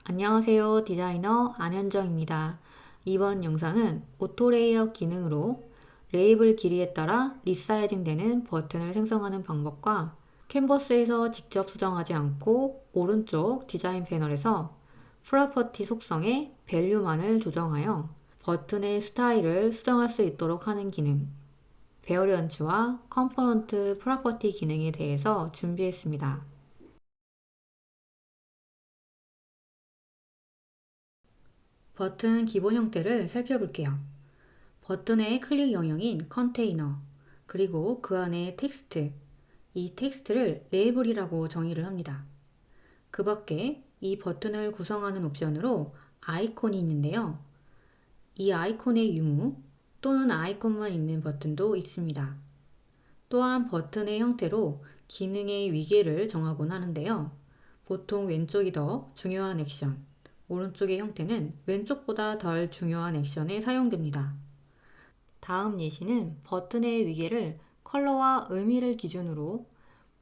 안녕하세요. 디자이너 안현정입니다. 이번 영상은 오토레이어 기능으로 레이블 길이에 따라 리사이징 되는 버튼을 생성하는 방법과 캔버스에서 직접 수정하지 않고 오른쪽 디자인 패널에서 프로퍼티 속성의 밸류만을 조정하여 버튼의 스타일을 수정할 수 있도록 하는 기능, 베어리언츠와 컴포넌트 프로퍼티 기능에 대해서 준비했습니다. 버튼 기본 형태를 살펴볼게요. 버튼의 클릭 영역인 컨테이너, 그리고 그 안에 텍스트, 이 텍스트를 레이블이라고 정의를 합니다. 그 밖에 이 버튼을 구성하는 옵션으로 아이콘이 있는데요. 이 아이콘의 유무 또는 아이콘만 있는 버튼도 있습니다. 또한 버튼의 형태로 기능의 위계를 정하곤 하는데요. 보통 왼쪽이 더 중요한 액션, 오른쪽의 형태는 왼쪽보다 덜 중요한 액션에 사용됩니다. 다음 예시는 버튼의 위계를 컬러와 의미를 기준으로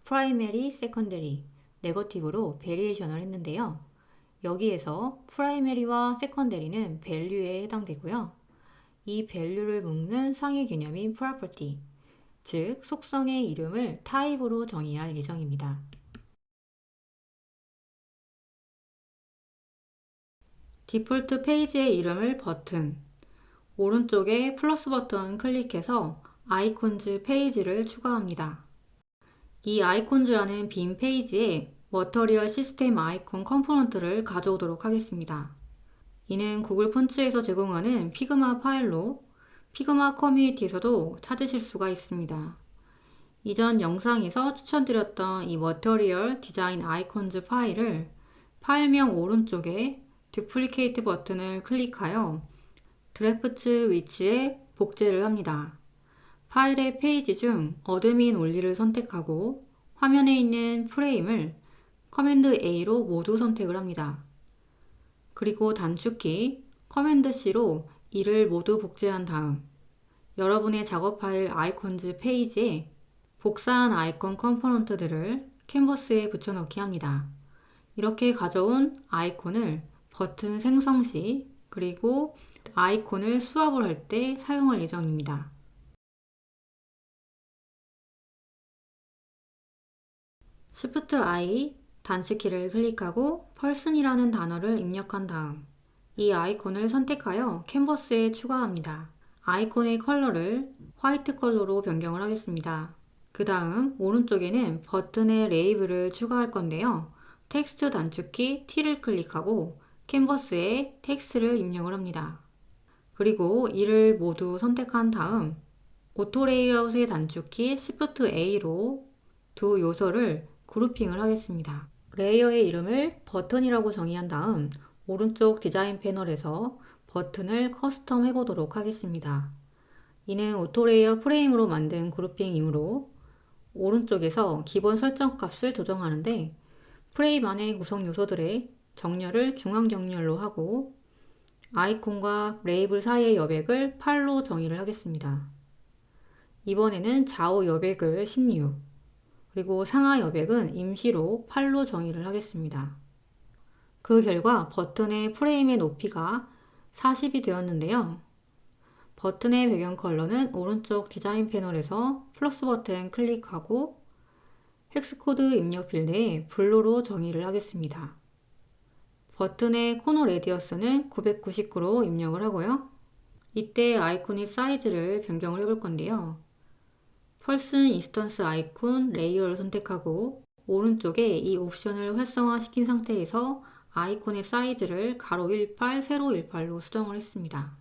프라이머리, 세컨더리, 네거티브로 베리에이션을 했는데요. 여기에서 프라이머리와 세컨더리는 밸류에 해당되고요. 이 밸류를 묶는 상위 개념인 property, 즉 속성의 이름을 타입으로 정의할 예정입니다. 디폴트 페이지의 이름을 버튼, 오른쪽에 플러스 버튼 클릭해서 아이콘즈 페이지를 추가합니다. 이 아이콘즈라는 빈 페이지에 머터리얼 시스템 아이콘 컴포넌트를 가져오도록 하겠습니다. 이는 구글 폰츠에서 제공하는 피그마 파일로 피그마 커뮤니티에서도 찾으실 수가 있습니다. 이전 영상에서 추천드렸던 이 머터리얼 디자인 아이콘즈 파일을 파일명 오른쪽에 듀플리케이트 버튼을 클릭하여 드래프트 위치에 복제를 합니다. 파일의 페이지 중 어드민 올리를 선택하고 화면에 있는 프레임을 커맨드 A로 모두 선택을 합니다. 그리고 단축키 커맨드 C로 이를 모두 복제한 다음 여러분의 작업 파일 아이콘즈 페이지에 복사한 아이콘 컴포넌트들을 캔버스에 붙여넣기 합니다. 이렇게 가져온 아이콘을 버튼 생성 시 그리고 아이콘을 수업을 할 때 사용할 예정입니다. Shift I 단축키를 클릭하고 person이라는 단어를 입력한 다음 이 아이콘을 선택하여 캔버스에 추가합니다. 아이콘의 컬러를 화이트 컬러로 변경을 하겠습니다. 그 다음 오른쪽에는 버튼의 레이블을 추가할 건데요. 텍스트 단축키 T를 클릭하고 캔버스에 텍스트를 입력을 합니다. 그리고 이를 모두 선택한 다음 오토 레이아웃의 단축키 Shift A로 두 요소를 그룹핑을 하겠습니다. 레이어의 이름을 버튼이라고 정의한 다음 오른쪽 디자인 패널에서 버튼을 커스텀 해보도록 하겠습니다. 이는 오토 레이어 프레임으로 만든 그룹핑이므로 오른쪽에서 기본 설정 값을 조정하는데 프레임 안의 구성 요소들의 정렬을 중앙 정렬로 하고 아이콘과 레이블 사이의 여백을 8로 정의를 하겠습니다. 이번에는 좌우 여백을 16, 그리고 상하 여백은 임시로 8로 정의를 하겠습니다. 그 결과 버튼의 프레임의 높이가 40이 되었는데요. 버튼의 배경 컬러는 오른쪽 디자인 패널에서 플러스 버튼 클릭하고 헥스코드 입력 필드에 블루로 정의를 하겠습니다. 버튼의 코너 레디어스는 999로 입력을 하고요. 이때 아이콘의 사이즈를 변경을 해볼 건데요. 펄슨 인스턴스 아이콘 레이어를 선택하고 오른쪽에 이 옵션을 활성화시킨 상태에서 아이콘의 사이즈를 가로 18, 세로 18로 수정을 했습니다.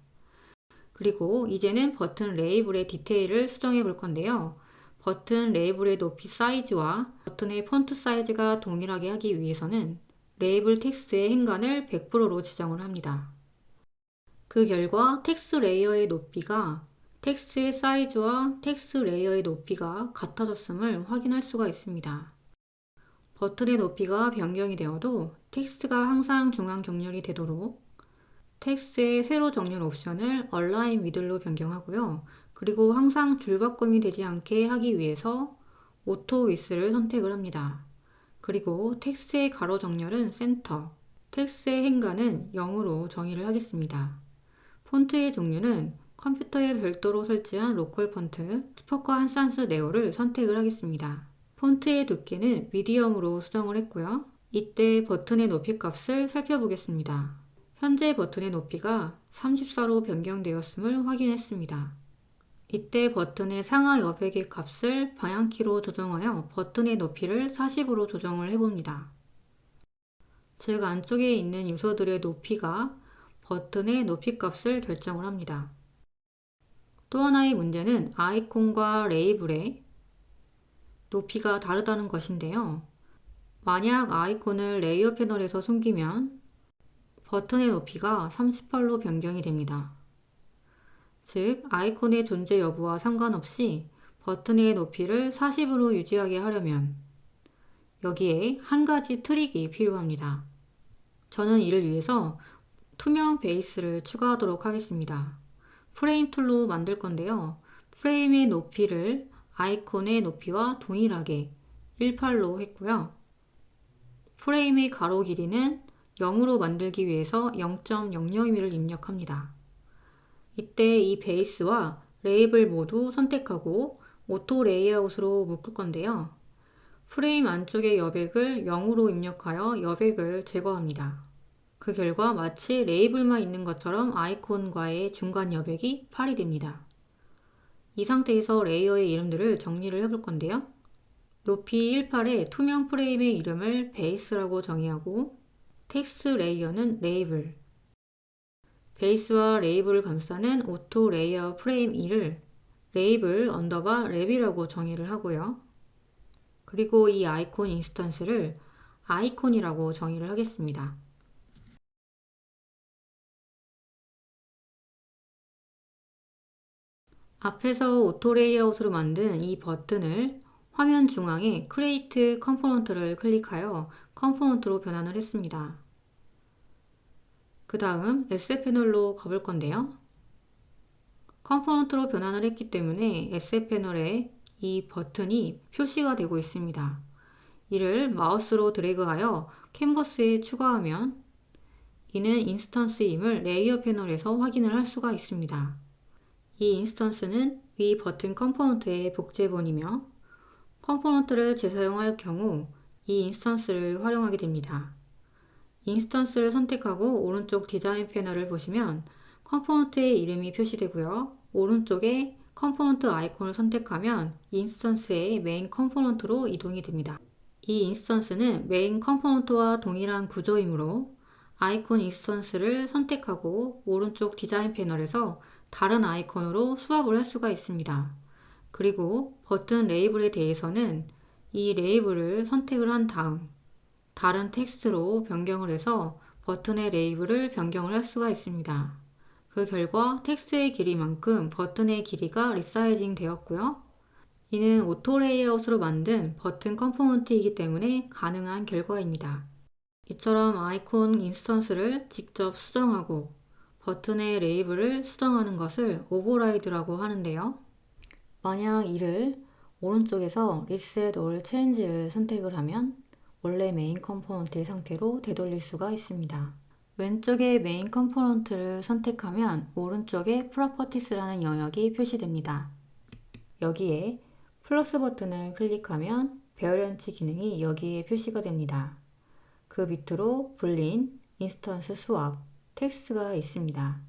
그리고 이제는 버튼 레이블의 디테일을 수정해 볼 건데요. 버튼 레이블의 높이 사이즈와 버튼의 폰트 사이즈가 동일하게 하기 위해서는 레이블 텍스트의 행간을 100%로 지정을 합니다. 그 결과 텍스트 레이어의 높이가 텍스트의 사이즈와 텍스트 레이어의 높이가 같아졌음을 확인할 수가 있습니다. 버튼의 높이가 변경이 되어도 텍스트가 항상 중앙 정렬이 되도록 텍스트의 세로 정렬 옵션을 Align With로 변경하고요. 그리고 항상 줄바꿈이 되지 않게 하기 위해서 Auto Width를 선택을 합니다. 그리고 텍스트의 가로 정렬은 센터, 텍스트의 행간은 0으로 정의를 하겠습니다. 폰트의 종류는 컴퓨터에 별도로 설치한 로컬 폰트, 스포커 한산수 네오를 선택을 하겠습니다. 폰트의 두께는 미디엄으로 수정을 했고요. 이때 버튼의 높이 값을 살펴보겠습니다. 현재 버튼의 높이가 34로 변경되었음을 확인했습니다. 이때 버튼의 상하 여백의 값을 방향키로 조정하여 버튼의 높이를 40으로 조정을 해봅니다. 즉 안쪽에 있는 요소들의 높이가 버튼의 높이 값을 결정을 합니다. 또 하나의 문제는 아이콘과 레이블의 높이가 다르다는 것인데요. 만약 아이콘을 레이어 패널에서 숨기면 버튼의 높이가 38로 변경이 됩니다. 즉 아이콘의 존재 여부와 상관없이 버튼의 높이를 40으로 유지하게 하려면 여기에 한 가지 트릭이 필요합니다. 저는 이를 위해서 투명 베이스를 추가하도록 하겠습니다. 프레임 툴로 만들 건데요. 프레임의 높이를 아이콘의 높이와 동일하게 18로 했고요. 프레임의 가로 길이는 0으로 만들기 위해서 0.002mm를 입력합니다. 이때 이 베이스와 레이블 모두 선택하고 오토 레이아웃으로 묶을 건데요. 프레임 안쪽의 여백을 0으로 입력하여 여백을 제거합니다. 그 결과 마치 레이블만 있는 것처럼 아이콘과의 중간 여백이 8이 됩니다. 이 상태에서 레이어의 이름들을 정리를 해볼 건데요. 높이 18의 투명 프레임의 이름을 베이스라고 정의하고 텍스트 레이어는 레이블, 베이스와 레이블을 감싸는 오토 레이어 프레임 2를 레이블 언더바 랩이라고 정의를 하고요. 그리고 이 아이콘 인스턴스를 아이콘이라고 정의를 하겠습니다. 앞에서 오토 레이아웃으로 만든 이 버튼을 화면 중앙에 크리에이트 컴포넌트를 클릭하여 컴포넌트로 변환을 했습니다. 그 다음 에셋 패널로 가볼 건데요. 컴포넌트로 변환을 했기 때문에 에셋 패널에 이 버튼이 표시가 되고 있습니다. 이를 마우스로 드래그하여 캔버스에 추가하면 이는 인스턴스임을 레이어 패널에서 확인을 할 수가 있습니다. 이 인스턴스는 위 버튼 컴포넌트의 복제본이며 컴포넌트를 재사용할 경우 이 인스턴스를 활용하게 됩니다. 인스턴스를 선택하고 오른쪽 디자인 패널을 보시면 컴포넌트의 이름이 표시되고요. 오른쪽에 컴포넌트 아이콘을 선택하면 인스턴스의 메인 컴포넌트로 이동이 됩니다. 이 인스턴스는 메인 컴포넌트와 동일한 구조이므로 아이콘 인스턴스를 선택하고 오른쪽 디자인 패널에서 다른 아이콘으로 수합을 할 수가 있습니다. 그리고 버튼 레이블에 대해서는 이 레이블을 선택을 한 다음 다른 텍스트로 변경을 해서 버튼의 레이블을 변경을 할 수가 있습니다. 그 결과 텍스트의 길이만큼 버튼의 길이가 리사이징 되었고요. 이는 오토 레이아웃으로 만든 버튼 컴포넌트이기 때문에 가능한 결과입니다. 이처럼 아이콘 인스턴스를 직접 수정하고 버튼의 레이블을 수정하는 것을 오버라이드라고 하는데요. 만약 이를 오른쪽에서 Reset All Change를 선택을 하면 원래 메인 컴포넌트의 상태로 되돌릴 수가 있습니다. 왼쪽에 메인 컴포넌트를 선택하면 오른쪽에 Properties라는 영역이 표시됩니다. 여기에 플러스 버튼을 클릭하면 베어리언트 기능이 여기에 표시가 됩니다. 그 밑으로 불린 인스턴스 스왑, 텍스트가 있습니다.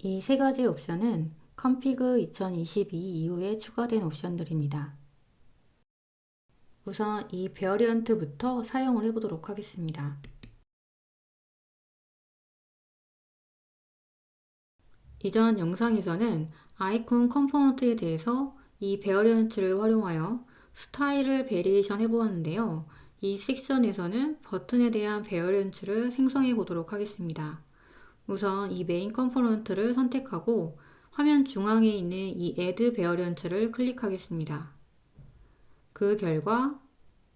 이 세 가지 옵션은 컴피그 2022 이후에 추가된 옵션들입니다. 우선 이 베어리언트부터 사용을 해보도록 하겠습니다. 이전 영상에서는 아이콘 컴포넌트에 대해서 이 베어리언트를 활용하여 스타일을 베리에이션 해보았는데요. 이 섹션에서는 버튼에 대한 베어리언트를 생성해 보도록 하겠습니다. 우선 이 메인 컴포넌트를 선택하고 화면 중앙에 있는 이 Add 베어리언트를 클릭하겠습니다. 그 결과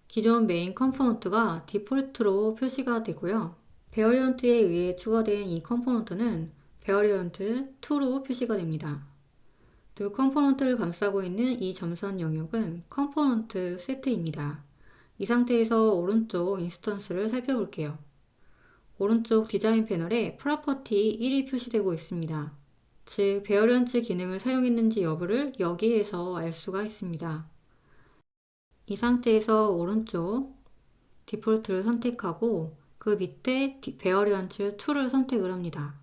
기존 메인 컴포넌트가 디폴트로 표시가 되고요. 베어리언트에 의해 추가된 이 컴포넌트는 베어리언트 2로 표시가 됩니다. 두 컴포넌트를 감싸고 있는 이 점선 영역은 컴포넌트 세트입니다. 이 상태에서 오른쪽 인스턴스를 살펴볼게요. 오른쪽 디자인 패널에 프로퍼티 1이 표시되고 있습니다. 즉, 베어리언트 기능을 사용했는지 여부를 여기에서 알 수가 있습니다. 이 상태에서 오른쪽 디폴트를 선택하고 그 밑에 베어리언트 2를 선택을 합니다.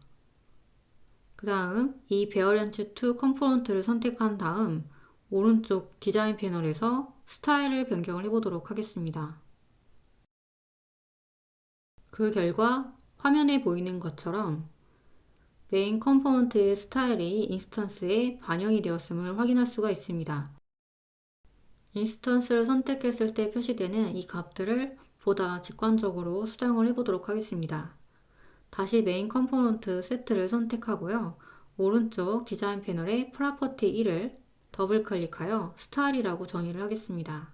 그 다음 이 베어리언트 2 컴포넌트를 선택한 다음 오른쪽 디자인 패널에서 스타일을 변경을 해보도록 하겠습니다. 그 결과 화면에 보이는 것처럼 메인 컴포넌트의 스타일이 인스턴스에 반영이 되었음을 확인할 수가 있습니다. 인스턴스를 선택했을 때 표시되는 이 값들을 보다 직관적으로 수정을 해보도록 하겠습니다. 다시 메인 컴포넌트 세트를 선택하고요. 오른쪽 디자인 패널에 프로퍼티 1을 더블 클릭하여 스타일이라고 정의를 하겠습니다.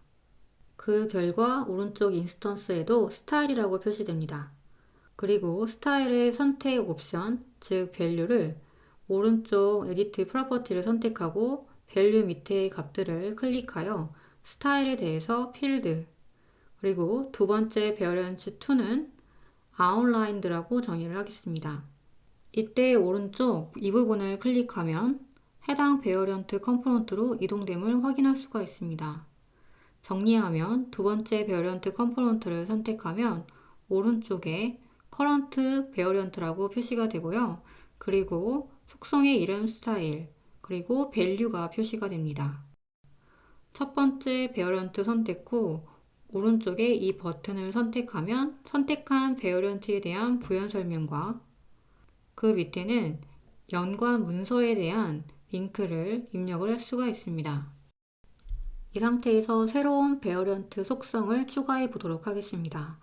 그 결과 오른쪽 인스턴스에도 스타일이라고 표시됩니다. 그리고 스타일의 선택 옵션, 즉 밸류를 오른쪽 에디트 프로퍼티를 선택하고 밸류 밑의 값들을 클릭하여 스타일에 대해서 필드, 그리고 두 번째 베어리언트 2는 아웃라인드라고 정의를 하겠습니다. 이때 오른쪽 이 부분을 클릭하면 해당 베어리언트 컴포넌트로 이동됨을 확인할 수가 있습니다. 정리하면 두 번째 베어리언트 컴포넌트를 선택하면 오른쪽에 커런트 베어리언트라고 표시가 되고요. 그리고 속성의 이름 스타일, 그리고 밸류가 표시가 됩니다. 첫 번째 베어리언트 선택 후 오른쪽에 이 버튼을 선택하면 선택한 베어리언트에 대한 부연 설명과 그 밑에는 연관 문서에 대한 링크를 입력을 할 수가 있습니다. 이 상태에서 새로운 베어리언트 속성을 추가해 보도록 하겠습니다.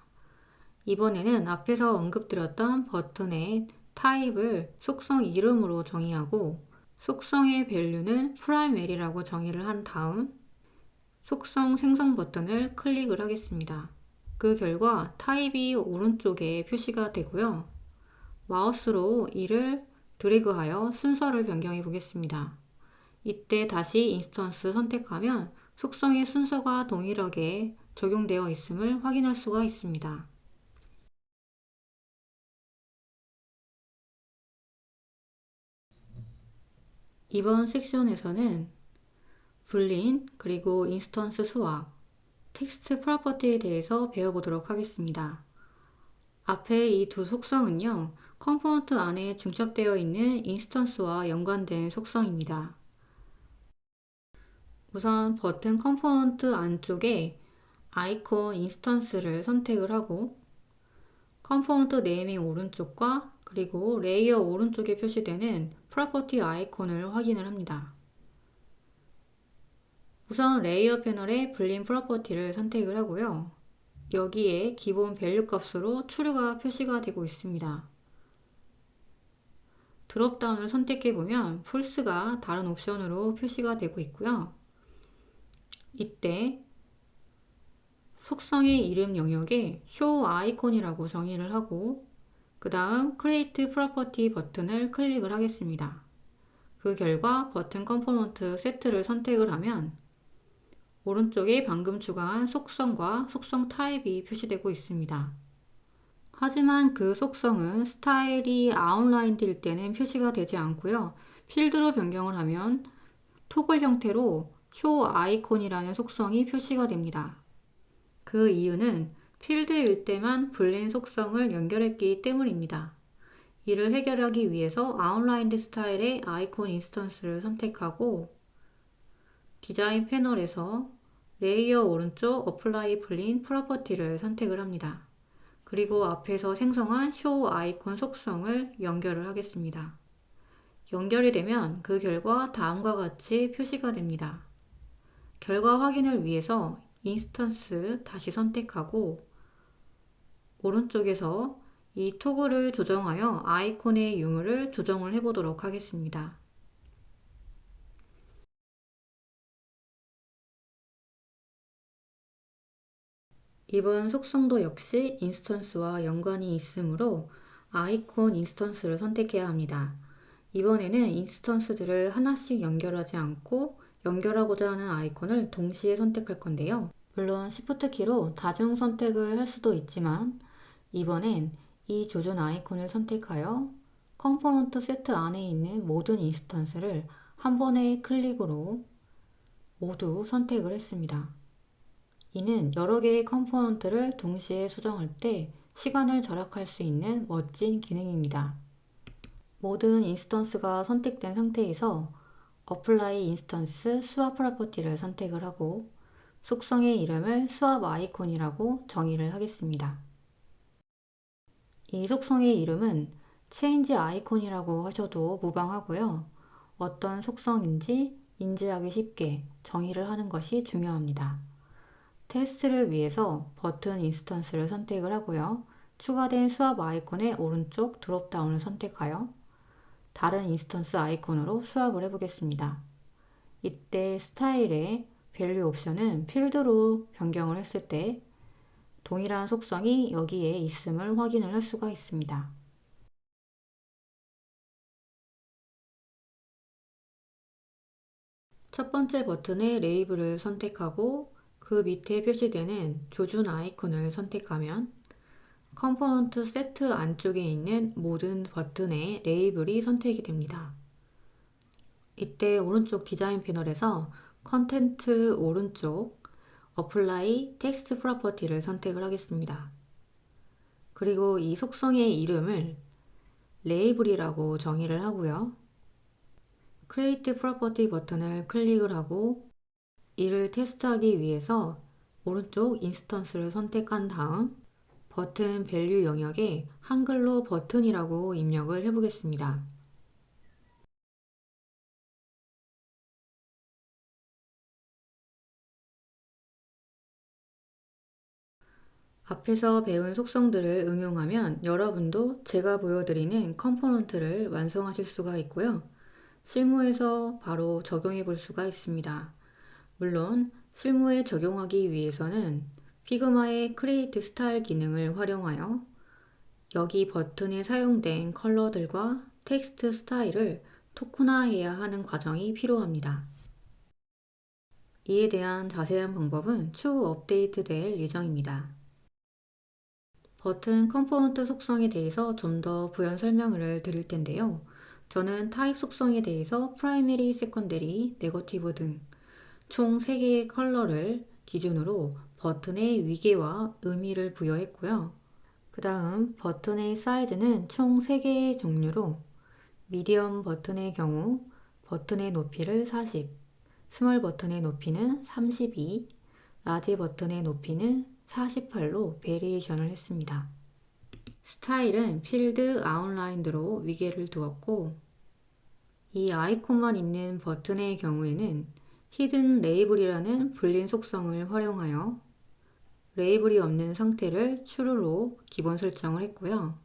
이번에는 앞에서 언급드렸던 버튼의 타입을 속성 이름으로 정의하고 속성의 밸류는 primary라고 정의를 한 다음 속성 생성 버튼을 클릭을 하겠습니다. 그 결과 타입이 오른쪽에 표시가 되고요. 마우스로 이를 드래그하여 순서를 변경해 보겠습니다. 이때 다시 인스턴스 선택하면 속성의 순서가 동일하게 적용되어 있음을 확인할 수가 있습니다. 이번 섹션에서는 불린 그리고 인스턴스 수학, 텍스트 프로퍼티에 대해서 배워보도록 하겠습니다. 앞에 이 두 속성은요, 컴포넌트 안에 중첩되어 있는 인스턴스와 연관된 속성입니다. 우선 버튼 컴포넌트 안쪽에 아이콘 인스턴스를 선택을 하고 컴포넌트 네이밍 오른쪽과 그리고 레이어 오른쪽에 표시되는 프로퍼티 아이콘을 확인을 합니다. 우선 레이어 패널에 불린 프로퍼티를 선택을 하고요. 여기에 기본 밸류 값으로 true가 표시가 되고 있습니다. 드롭다운을 선택해보면 false가 다른 옵션으로 표시가 되고 있고요. 이때 속성의 이름 영역에 show 아이콘이라고 정의를 하고 그 다음 create property 버튼을 클릭을 하겠습니다. 그 결과 버튼 컴포넌트 세트를 선택을 하면 오른쪽에 방금 추가한 속성과 속성 타입이 표시되고 있습니다. 하지만 그 속성은 스타일이 아웃라인드일 때는 표시가 되지 않고요. 필드로 변경을 하면 토글 형태로 show 아이콘이라는 속성이 표시가 됩니다. 그 이유는 필드일 때만 불린 속성을 연결했기 때문입니다. 이를 해결하기 위해서 아웃라인드 스타일의 아이콘 인스턴스를 선택하고 디자인 패널에서 레이어 오른쪽 어플라이 불린 프로퍼티를 선택을 합니다. 그리고 앞에서 생성한 show 아이콘 속성을 연결을 하겠습니다. 연결이 되면 그 결과 다음과 같이 표시가 됩니다. 결과 확인을 위해서 인스턴스 다시 선택하고 오른쪽에서 이 토글을 조정하여 아이콘의 유무를 조정을 해보도록 하겠습니다. 이번 속성도 역시 인스턴스와 연관이 있으므로 아이콘 인스턴스를 선택해야 합니다. 이번에는 인스턴스들을 하나씩 연결하지 않고 연결하고자 하는 아이콘을 동시에 선택할 건데요. 물론 Shift 키로 다중 선택을 할 수도 있지만 이번엔 이 조준 아이콘을 선택하여 컴포넌트 세트 안에 있는 모든 인스턴스를 한 번의 클릭으로 모두 선택을 했습니다. 이는 여러 개의 컴포넌트를 동시에 수정할 때 시간을 절약할 수 있는 멋진 기능입니다. 모든 인스턴스가 선택된 상태에서 Apply Instance Swap Property를 선택을 하고 속성의 이름을 Swap 아이콘이라고 정의를 하겠습니다. 이 속성의 이름은 Change 아이콘이라고 하셔도 무방하고요. 어떤 속성인지 인지하기 쉽게 정의를 하는 것이 중요합니다. 테스트를 위해서 버튼 인스턴스를 선택을 하고요. 추가된 수압 아이콘의 오른쪽 드롭다운을 선택하여 다른 인스턴스 아이콘으로 수압을 해보겠습니다. 이때 스타일의 밸류 옵션은 필드로 변경을 했을 때 동일한 속성이 여기에 있음을 확인을 할 수가 있습니다. 첫 번째 버튼의 레이블을 선택하고 그 밑에 표시되는 조준 아이콘을 선택하면 컴포넌트 세트 안쪽에 있는 모든 버튼의 레이블이 선택이 됩니다. 이때 오른쪽 디자인 패널에서 컨텐트 오른쪽 Apply Text Property를 선택을 하겠습니다. 그리고 이 속성의 이름을 레이블이라고 정의를 하고요. Create Property 버튼을 클릭을 하고 이를 테스트하기 위해서 오른쪽 인스턴스를 선택한 다음 버튼 밸류 영역에 한글로 버튼이라고 입력을 해보겠습니다. 앞에서 배운 속성들을 응용하면 여러분도 제가 보여드리는 컴포넌트를 완성하실 수가 있고요. 실무에서 바로 적용해 볼 수가 있습니다. 물론 실무에 적용하기 위해서는 피그마의 크리에이트 스타일 기능을 활용하여 여기 버튼에 사용된 컬러들과 텍스트 스타일을 토큰화해야 하는 과정이 필요합니다. 이에 대한 자세한 방법은 추후 업데이트 될 예정입니다. 버튼 컴포넌트 속성에 대해서 좀 더 부연 설명을 드릴 텐데요. 저는 타입 속성에 대해서 프라이머리, 세컨더리, 네거티브 등 총 3개의 컬러를 기준으로 버튼의 위계와 의미를 부여했고요. 그 다음 버튼의 사이즈는 총 3개의 종류로 미디엄 버튼의 경우 버튼의 높이를 40, 스몰 버튼의 높이는 32, 라지 버튼의 높이는 48로 베리에이션을 했습니다. 스타일은 필드 아웃라인드로 위계를 두었고 이 아이콘만 있는 버튼의 경우에는 히든 레이블이라는 불린 속성을 활용하여 레이블이 없는 상태를 true로 기본 설정을 했고요.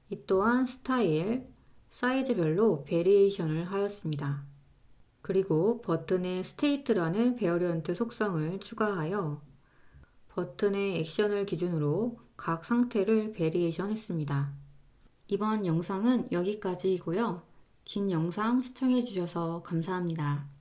이 또한 스타일, 사이즈별로 베리에이션을 하였습니다. 그리고 버튼에 state라는 베어리언트 속성을 추가하여 버튼의 액션을 기준으로 각 상태를 베리에이션 했습니다. 이번 영상은 여기까지이고요. 긴 영상 시청해 주셔서 감사합니다.